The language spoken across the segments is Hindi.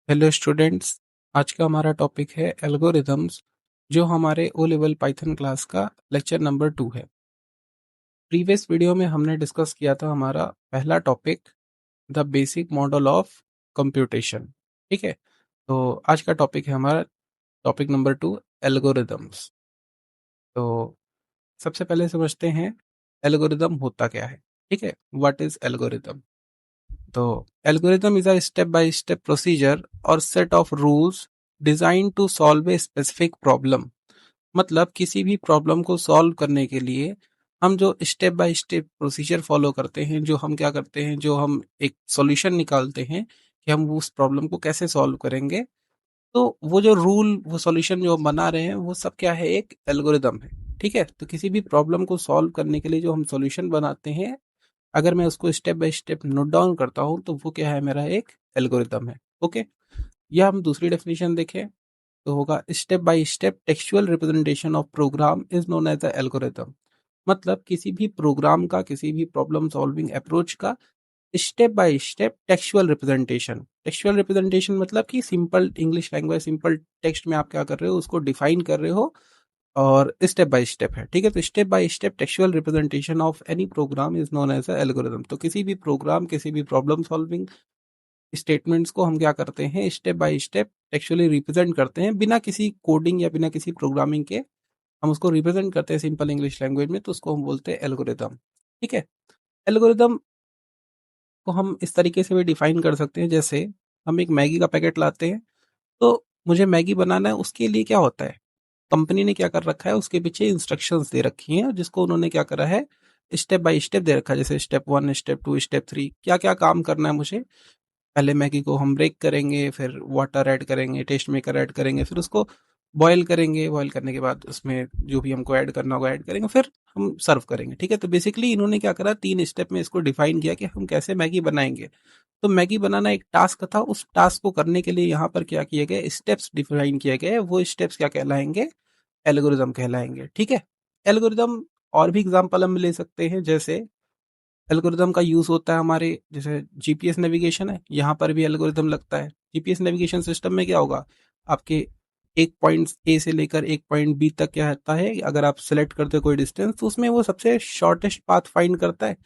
Hello students. आज का हमारा टॉपिक है एल्गोरिदम्स, जो हमारे ओ लेवल पाइथन क्लास का लेक्चर नंबर 2 है। प्रीवियस वीडियो में हमने डिस्कस किया था हमारा पहला topic, the basic model of computation. ठीक है, तो आज का टॉपिक है हमारा टॉपिक नंबर 2, एल्गोरिदम्स। तो सबसे पहले समझते हैं एल्गोरिदम होता क्या है। ठीक है, व्हाट इज एल्गोरिदम। तो algorithm is a step by step procedure और set of rules design to solve a specific problem. मतलब किसी भी प्रॉब्लम को सॉल्व करने के लिए हम जो step by step procedure follow करते हैं, जो हम क्या करते हैं, जो हम एक सॉल्यूशन निकालते हैं कि हम उस प्रॉब्लम को कैसे सॉल्व करेंगे। तो वो जो रूल, वो सॉल्यूशन जो हम बना रहे हैं, वो सब क्या है, एक एल्गोरिदम है। ठीक है, तो किसी भी प्रॉब्लम को सॉल्व करने के लिए जो हम सॉल्यूशन बनाते हैं, अगर मैं उसको step by step note down करता हूँ तो वो क्या है, मेरा एक एल्गोरिदम है। ओके, या हम दूसरी डेफिनेशन देखें तो होगा step by step textual representation of program is known as a algorithm. मतलब किसी भी प्रोग्राम का, किसी भी प्रॉब्लम सॉल्विंग अप्रोच का step by step textual representation. Textual representation मतलब कि simple English language, simple text में आप क्या कर रहे हो, उसको डिफाइन कर रहे हो और स्टेप बाय स्टेप है। ठीक है, तो step by step textual representation of any program is known as a algorithm. तो किसी भी प्रोग्राम, किसी भी प्रॉब्लम सॉल्विंग स्टेटमेंट्स को हम क्या करते हैं, step by step textually represent करते हैं, बिना किसी कोडिंग या बिना किसी प्रोग्रामिंग के हम उसको रिप्रेजेंट करते हैं सिंपल इंग्लिश लैंग्वेज में, तो उसको हम बोलते हैं एल्गोरिदम। ठीक है, एल्गोरिदम को हम इस तरीके से भी डिफाइन कर सकते हैं, जैसे हम एक मैगी का पैकेट लाते हैं, तो मुझे मैगी बनाना है, उसके लिए क्या होता है, कंपनी ने क्या कर रखा है, उसके पीछे इंस्ट्रक्शंस दे रखी हैं, जिसको उन्होंने क्या करा है, स्टेप बाय स्टेप दे रखा है। जैसे स्टेप 1, स्टेप 2, स्टेप 3, क्या क्या काम करना है मुझे। पहले मैगी को हम ब्रेक करेंगे, फिर वाटर ऐड करेंगे, टेस्ट मेकर ऐड करेंगे, फिर उसको बॉईल करेंगे, बॉईल करने के बाद उसमें जो भी हमको ऐड करना होगा ऐड करेंगे, फिर हम सर्व करेंगे। ठीक है, तो बेसिकली इन्होंने क्या करा, 3 स्टेप में इसको डिफाइन किया कि हम कैसे मैगी बनाएंगे। तो मैगी बनाना एक टास्क था, उस टास्क को करने के लिए यहाँ पर क्या किए गए, स्टेप्स डिफाइन किए गए, वो स्टेप्स क्या कहलाएंगे, एल्गोरिदम कहलाएंगे। ठीक है, एल्गोरिदम और भी एग्जांपल हम ले सकते हैं, जैसे एल्गोरिदम का यूज होता है हमारे, जैसे जीपीएस नेविगेशन है, यहाँ पर भी एल्गोरिदम लगता है। जीपीएस नेविगेशन सिस्टम में क्या होगा, आपके एक पॉइंट ए से लेकर एक पॉइंट बी तक क्या रहता है, अगर आप सेलेक्ट करते हो कोई डिस्टेंस, तो उसमें वो सबसे शॉर्टेस्ट पाथ फाइंड करता है।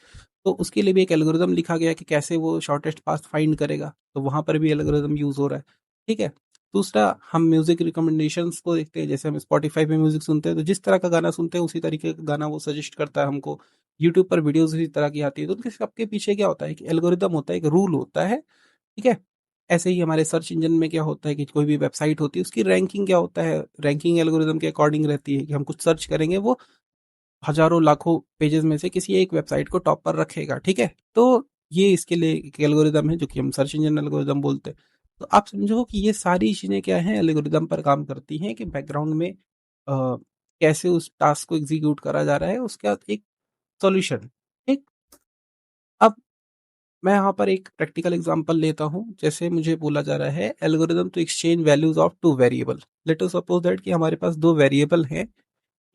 तो उसके लिए भी एक एल्गोरिदम लिखा गया है कि कैसे वो शॉर्टेस्ट पाथ फाइंड करेगा, तो वहां पर भी एल्गोरिदम यूज हो रहा है। ठीक है, दूसरा, हम म्यूजिक रिकमेंडेशंस को देखते हैं, जैसे हम स्पॉटिफाई पे म्यूजिक सुनते हैं, तो जिस तरह का गाना सुनते हैं उसी तरीके का गाना वो सजेस्ट करता है हमको। यूट्यूब पर वीडियोस इसी तरह की आती है, तो उनके सबके पीछे क्या होता है, कि एल्गोरिदम होता है, एक रूल होता है। ठीक है, ऐसे ही हमारे सर्च इंजन में क्या होता है, कि कोई भी वेबसाइट होती है, उसकी रैंकिंग क्या होता है, रैंकिंग एल्गोरिदम के अकॉर्डिंग रहती है, कि हम कुछ सर्च करेंगे, वो हजारों लाखों पेजेस में से किसी एक वेबसाइट को टॉप पर रखेगा। ठीक है, तो ये इसके लिए एक एल्गोरिदम है, जो कि हम सर्च इंजन एल्गोरिदम बोलते हैं। तो आप समझो कि ये सारी चीजें क्या हैं, एल्गोरिदम पर काम करती हैं, कि बैकग्राउंड में कैसे उस टास्क को एग्जीक्यूट करा जा रहा है, उसका एक सॉल्यूशन। ठीक, अब मैं यहाँ पर एक प्रैक्टिकल एग्जांपल लेता हूँ। जैसे मुझे बोला जा रहा है algorithm to exchange values of two variable. Let us suppose that कि हमारे पास दो वेरिएबल हैं,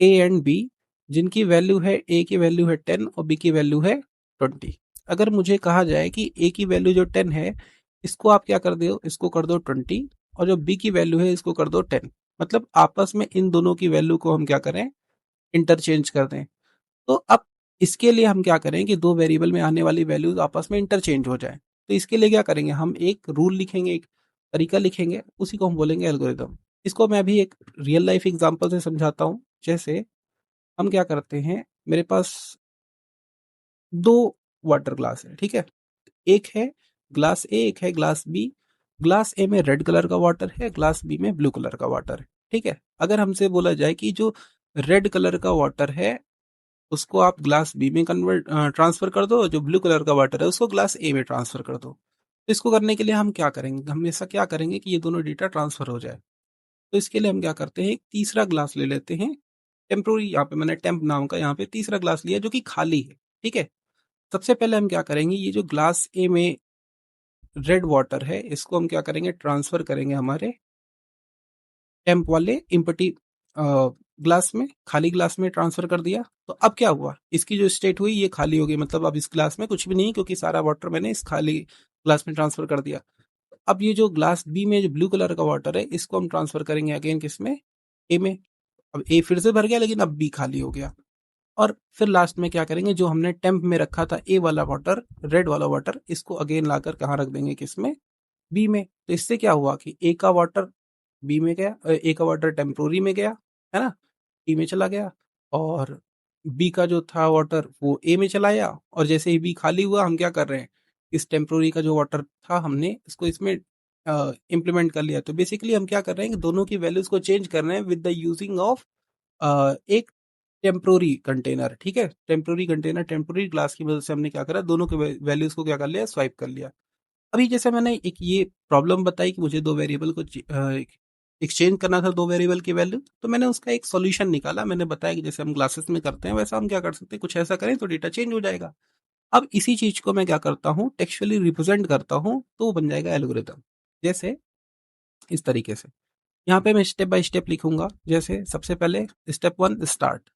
ए एंड बी, जिनकी वैल्यू है, ए की वैल्यू है 10 और बी की वैल्यू है 20। अगर मुझे कहा जाए कि ए की वैल्यू जो 10 है, इसको आप क्या कर दो, इसको कर दो 20, और जो बी की वैल्यू है इसको कर दो 10। मतलब आपस में इन दोनों की वैल्यू को हम क्या करें, इंटरचेंज कर दें। तो अब इसके लिए हम क्या करें, कि दो वेरिएबल में आने वाली वैल्यूज आपस में इंटरचेंज हो जाए। तो इसके लिए क्या करेंगे, हम एक रूल लिखेंगे, एक तरीका लिखेंगे, उसी को हम बोलेंगे एल्गोरिदम। इसको मैं भी एक रियल लाइफ एग्जांपल से समझाता हूँ। जैसे हम क्या करते हैं, मेरे पास दो वाटर ग्लास है। ठीक है, एक है ग्लास ए, एक है ग्लास बी। ग्लास ए में रेड कलर का वाटर है, ग्लास बी में ब्लू कलर का वाटर है। ठीक है, अगर हमसे बोला जाए कि जो रेड कलर का वाटर है उसको आप ग्लास बी में कन्वर्ट ट्रांसफर कर दो, जो ब्लू कलर का वाटर है उसको ग्लास ए में ट्रांसफर कर दो। तो इसको करने के लिए हम क्या करेंगे, हमेशा क्या करेंगे, कि ये दोनों डेटा ट्रांसफर हो जाए। तो इसके लिए हम क्या करते हैं, एक तीसरा ग्लास ले लेते हैं, टेम्प्रोरी, यहाँ पे मैंने टेम्प नाम का यहाँ पे तीसरा ग्लास लिया जो कि खाली है। ठीक है, सबसे पहले हम क्या करेंगे, ये जो ग्लास ए में रेड वाटर है, इसको हम क्या करेंगे, ट्रांसफर करेंगे हमारे टेम्प वाले इम्पटी ग्लास में, खाली ग्लास में ट्रांसफर कर दिया। तो अब क्या हुआ, इसकी जो स्टेट हुई ये खाली हो गई, मतलब अब इस ग्लास में कुछ भी नहीं, क्योंकि सारा वाटर मैंने इस खाली ग्लास में ट्रांसफर कर दिया। अब ये जो ग्लास बी में जो ब्लू कलर का वाटर है इसको हम ट्रांसफर करेंगे अगेन किसमें, ए में। अब ए फिर से भर गया लेकिन अब बी खाली हो गया। और फिर लास्ट में क्या करेंगे, जो हमने टेम्प में रखा था ए वाला वाटर, रेड वाला वाटर, इसको अगेन लाकर कहाँ रख देंगे, किसमें, बी में। तो इससे क्या हुआ कि ए का वाटर बी में गया, ए का वाटर टेम्पोरी में गया, है ना, बी में चला गया, और बी का जो था वाटर वो ए में चला गया। और जैसे ही बी खाली हुआ हम क्या कर रहे हैं, इस टेम्पोरी का जो वाटर था हमने इसको इसमें इम्प्लीमेंट कर लिया। तो बेसिकली हम क्या कर रहे हैं कि दोनों की वैल्यूज को चेंज कर रहे हैं विद द यूजिंग ऑफ एक टेम्पोरी कंटेनर। ठीक है, टेम्पोरी कंटेनर, टेम्पोरी ग्लास की मदद से हमने क्या करा, दोनों के वैल्यूज को क्या कर लिया, स्वाइप कर लिया। अभी जैसे मैंने एक ये प्रॉब्लम बताई कि मुझे दो वेरिएबल को एक्सचेंज करना था, दो वेरिएबल की वैल्यू, तो मैंने उसका एक सॉल्यूशन निकाला। मैंने बताया कि जैसे हम ग्लासेस में करते हैं वैसा हम क्या कर सकते हैं, कुछ ऐसा करें तो डेटा चेंज हो जाएगा। अब इसी चीज को मैं क्या करता हूँ, टेक्सचुअली रिप्रेजेंट करता हूँ, तो वो बन जाएगा एल्गोरिथम। जैसे इस तरीके से यहाँ पे मैं स्टेप बाय स्टेप लिखूंगा। जैसे सबसे पहले step 1 start,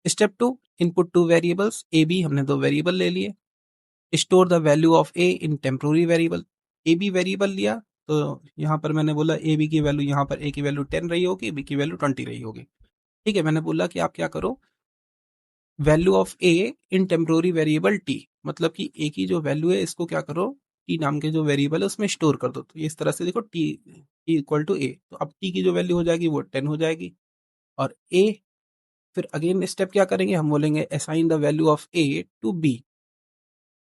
step 2 input two variables A B, हमने दो वेरिएबल ले लिए। Store the value of A in temporary variable, A B variable लिया, तो यहाँ पर मैंने बोला ए बी की वैल्यू, यहाँ पर ए की वैल्यू 10 रही होगी, बी की वैल्यू 20 रही होगी। ठीक है, मैंने बोला कि आप क्या करो, value of A in temporary variable T, मतलब कि ए की जो वैल्यू है इसको क्या करो, टी नाम के जो वेरिएबल है उसमें स्टोर कर दो। तो इस तरह से देखो टी इक्वल टू ए, तो अब टी की जो वैल्यू हो जाएगी वो 10 हो जाएगी। और ए, फिर अगेन स्टेप क्या करेंगे, हम बोलेंगे assign the value of A to B,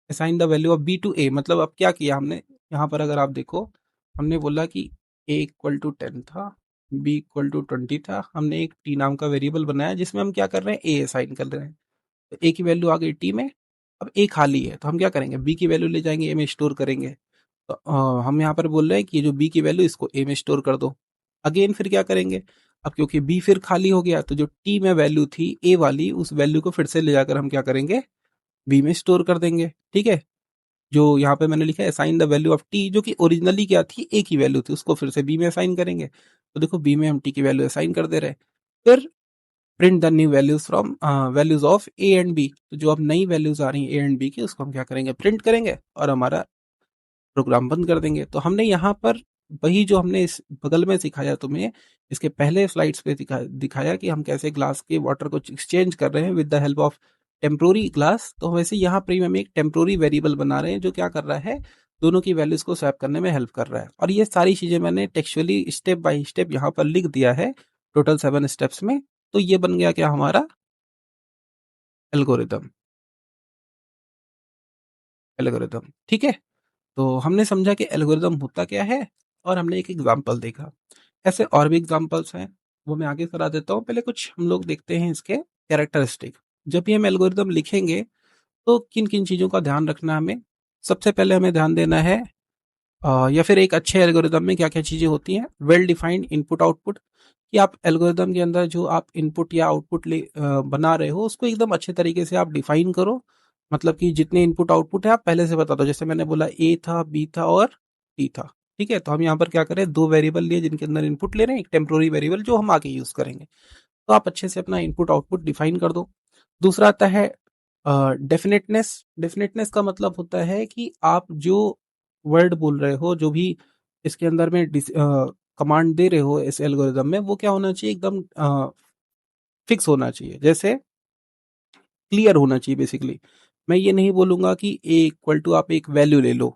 assign the value of B to A. मतलब अब क्या किया हमने, यहाँ पर अगर आप देखो, हमने बोला कि ए इक्वल टू 10 था, बी इक्वल टू 20 था, हमने एक टी नाम का वेरिएबल बनाया जिसमें हम क्या कर रहे हैं, ए असाइन कर रहे हैं। तो ए की वैल्यू आ गई टी में, अब ए खाली है तो हम क्या करेंगे, बी की वैल्यू ले जाएंगे ए में स्टोर करेंगे। तो हम यहाँ पर बोल रहे हैं कि जो बी की वैल्यू इसको ए में स्टोर कर दो। अगेन फिर क्या करेंगे, अब क्योंकि बी फिर खाली हो गया तो जो टी में वैल्यू थी ए वाली, उस वैल्यू को फिर से ले जाकर हम क्या करेंगे, बी में स्टोर कर देंगे। ठीक है, जो यहाँ पे मैंने लिखा है assign the value of T, जो कि ओरिजिनली क्या थी, ए की वैल्यू थी, उसको फिर से बी में असाइन करेंगे। तो देखो बी में हम टी की वैल्यू असाइन कर दे रहे हैं। फिर print the new values from values of A and B, तो जो अब नई वैल्यूज आ रही हैं ए एंड बी की, उसको हम क्या करेंगे, प्रिंट करेंगे और हमारा प्रोग्राम बंद कर देंगे। तो हमने यहाँ पर वही जो हमने इस बगल में सिखाया तुम्हें, इसके पहले स्लाइड्स पे दिखाया कि हम कैसे ग्लास के वाटर को एक्सचेंज कर रहे हैं with the help of temporary glass. तो वैसे यहाँ पर हम एक टेम्प्रोरी वेरिएबल बना रहे हैं जो क्या कर रहा है, दोनों की वैल्यूज को स्वैप करने में हेल्प कर रहा है। और ये सारी चीजें मैंने टेक्सचुअली स्टेप बाय स्टेप यहाँ पर लिख दिया है, टोटल 7 स्टेप्स में। तो ये बन गया क्या, हमारा एल्गोरिदम, एल्गोरिदम। ठीक है, तो हमने समझा कि एल्गोरिदम होता क्या है, और हमने एक एग्जांपल देखा। ऐसे और भी एग्जांपल्स हैं, वो मैं आगे करा देता हूँ। पहले कुछ हम लोग देखते हैं इसके कैरेक्टरिस्टिक। जब भी हम एल्गोरिदम लिखेंगे तो किन किन चीज़ों का ध्यान रखना है हमें, सबसे पहले हमें ध्यान देना है, या फिर एक अच्छे एल्गोरिदम में क्या क्या चीज़ें होती हैं, वेल डिफाइंड इनपुट आउटपुट, कि आप एल्गोरिदम के अंदर जो आप इनपुट या आउटपुट बना रहे हो उसको एकदम अच्छे तरीके से आप डिफाइन करो। मतलब कि जितने इनपुट आउटपुट है आप पहले से बता दो। जैसे मैंने बोला ए था, बी था और टी था। ठीक है, तो हम यहाँ पर क्या करें, दो वेरिएबल लिए जिनके अंदर इनपुट ले रहे हैं, एक टेम्पोररी वेरिएबल जो हम आगे यूज करेंगे। तो आप अच्छे से अपना इनपुट आउटपुट डिफाइन कर दो। दूसरा आता है डेफिनेटनेस। डेफिनेटनेस का मतलब होता है कि आप जो वर्ड बोल रहे हो, जो भी इसके अंदर में कमांड दे रहे हो इस एल्गोरिदम में, वो क्या होना चाहिए, एकदम फिक्स होना चाहिए। जैसे क्लियर होना चाहिए बेसिकली। मैं ये नहीं बोलूंगा कि ए इक्वल टू आप एक वैल्यू ले लो,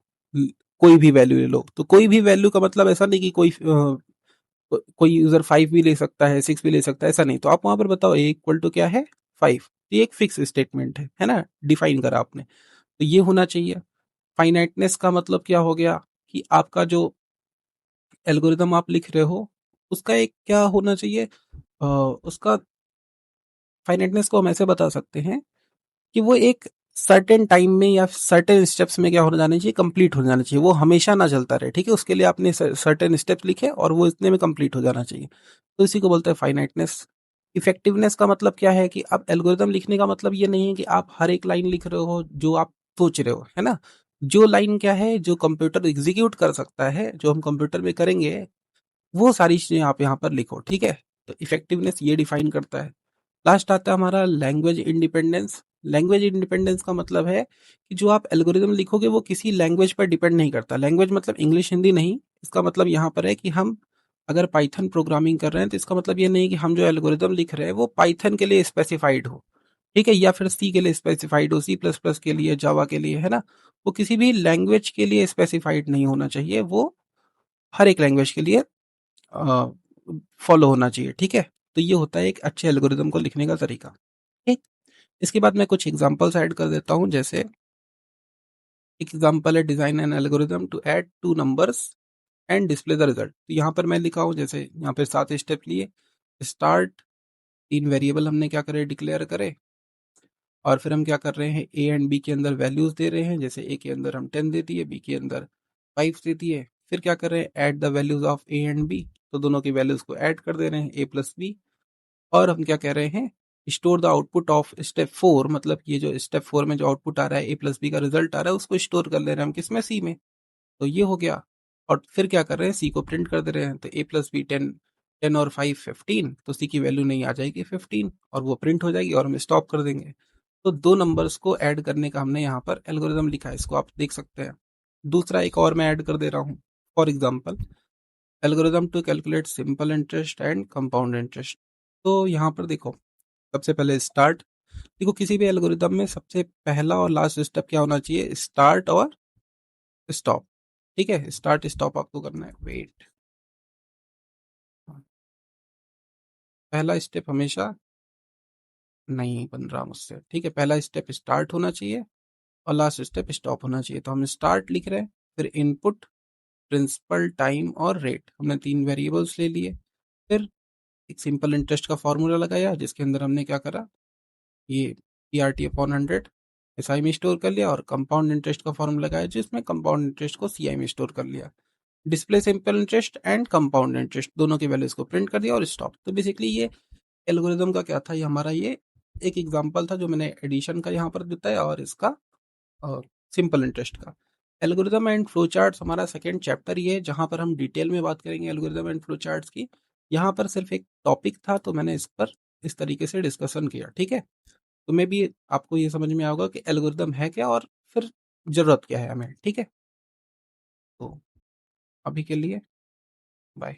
कोई भी वैल्यू ले लो। तो कोई भी वैल्यू का मतलब ऐसा नहीं कि कोई यूजर 5 भी ले सकता है, 6 भी ले सकता है, ऐसा नहीं। तो आप वहां पर बताओ ए इक्वल टू क्या है, 5। तो ये एक फिक्स स्टेटमेंट है ना, डिफाइन करा आपने। तो ये होना चाहिए। फाइनाइटनेस का मतलब क्या हो गया, कि आपका जो एल्गोरिदम आप लिख रहे हो उसका एक क्या होना चाहिए, उसका फाइनाइटनेस को हम ऐसे बता सकते हैं कि वो एक सर्टेन टाइम में या सर्टेन स्टेप्स में क्या हो जाना चाहिए, कंप्लीट हो जाना चाहिए। वो हमेशा ना चलता रहे। ठीक है, उसके लिए आपने सर्टेन स्टेप्स लिखे और वो इतने में कंप्लीट हो जाना चाहिए। तो इसी को बोलते हैं फाइनाइटनेस। इफेक्टिवनेस का मतलब क्या है, कि आप एल्गोरिदम लिखने का मतलब ये नहीं है कि आप हर एक लाइन लिख रहे हो जो आप सोच रहे हो, है ना। जो लाइन क्या है, जो कंप्यूटर एग्जीक्यूट कर सकता है, जो हम कंप्यूटर में करेंगे, वो सारी चीजें आप यहाँ पर लिखो। ठीक है, तो इफेक्टिवनेस ये डिफाइन करता है। लास्ट आता है हमारा लैंग्वेज इंडिपेंडेंस। लैंग्वेज इंडिपेंडेंस का मतलब है कि जो आप एल्गोरिदम लिखोगे वो किसी लैंग्वेज पर डिपेंड नहीं करता। लैंग्वेज मतलब इंग्लिश हिंदी नहीं, इसका मतलब यहाँ पर है कि हम अगर पाइथन प्रोग्रामिंग कर रहे हैं तो इसका मतलब ये नहीं कि हम जो एल्गोरिदम लिख रहे हैं वो पाइथन के लिए स्पेसिफाइड हो, ठीक है, या फिर सी के लिए स्पेसिफाइड हो, सी प्लस प्लस के लिए, जावा के लिए, है ना। वो किसी भी लैंग्वेज के लिए स्पेसिफाइड नहीं होना चाहिए, वो हर एक लैंग्वेज के लिए फॉलो होना चाहिए, ठीक है। तो ये होता है एक अच्छे एल्गोरिदम को लिखने का तरीका, ठीक। इसके बाद मैं कुछ एग्जांपल्स ऐड कर देता हूँ, जैसे एक एग्जांपल है design an algorithm to add two numbers and display the result. तो यहाँ पर मैं लिखा हूँ, जैसे यहाँ पे 7 स्टेप लिए। स्टार्ट, 3 वेरिएबल हमने क्या करे, डिक्लेयर करे, और फिर हम क्या कर रहे हैं, ए एंड बी के अंदर वैल्यूज दे रहे हैं, जैसे ए के अंदर हम 10 दे दिए, बी के अंदर 5 दे दिए। फिर क्या कर रहे हैं, add the values of A and B, तो दोनों की वैल्यूज को ऐड कर दे रहे हैं, ए प्लस बी। और हम क्या कह रहे हैं, store the output of step 4, मतलब ये जो स्टेप 4 में जो आउटपुट आ रहा है, ए प्लस बी का रिजल्ट आ रहा है, उसको स्टोर कर ले रहे हैं हम किसमें, सी में। तो ये हो गया। और फिर क्या कर रहे हैं, सी को प्रिंट कर दे रहे हैं, तो ए प्लस बी 10, 10 और 5 15, तो सी की वैल्यू नहीं आ जाएगी 15, और वो प्रिंट हो जाएगी और हम स्टॉप कर देंगे। तो दो नंबर्स को ऐड करने का हमने यहाँ पर एल्गोरिदम लिखा है, इसको आप देख सकते हैं। दूसरा एक और मैं ऐड कर दे रहा हूँ, for example algorithm to calculate simple interest and compound interest. तो यहाँ पर देखो, सबसे पहले स्टार्ट। देखो किसी भी एल्गोरिदम में सबसे पहला और लास्ट स्टेप क्या होना चाहिए, स्टार्ट और स्टॉप, ठीक है। स्टार्ट स्टॉप आपको करना है, वेट, पहला स्टेप हमेशा नहीं बन रहा मुझसे, ठीक है। पहला स्टेप स्टार्ट होना चाहिए और लास्ट स्टेप स्टॉप होना चाहिए। तो हम स्टार्ट लिख रहे हैं, फिर इनपुट, प्रिंसिपल, टाइम और रेट, हमने 3 वेरिएबल्स ले लिए। फिर एक सिंपल इंटरेस्ट का फॉर्मूला लगाया, जिसके अंदर हमने क्या करा, ये P R T upon 100 S I में स्टोर कर लिया, और कंपाउंड इंटरेस्ट का फॉर्मूला लगाया, जिसमें कंपाउंड इंटरेस्ट को सी आई में स्टोर कर लिया। Display simple interest and compound interest दोनों की वैल्यूज को प्रिंट कर दिया और स्टॉप। तो बेसिकली ये एल्गोरिदम का क्या था, ये हमारा ये एक एग्जांपल था जो मैंने एडिशन का यहाँ पर बताया, और इसका सिंपल इंटरेस्ट का। एल्गोरिदम एंड फ्लो चार्ट्स हमारा सेकेंड चैप्टर ही है, जहाँ पर हम डिटेल में बात करेंगे एल्गोरिदम एंड फ्लो चार्ट्स की। यहाँ पर सिर्फ एक टॉपिक था, तो मैंने इस पर इस तरीके से डिस्कशन किया, ठीक है। तो मे भी आपको ये समझ में आएगा कि एल्गोरिदम है क्या और फिर जरूरत क्या है हमें, ठीक है। तो अभी के लिए बाय।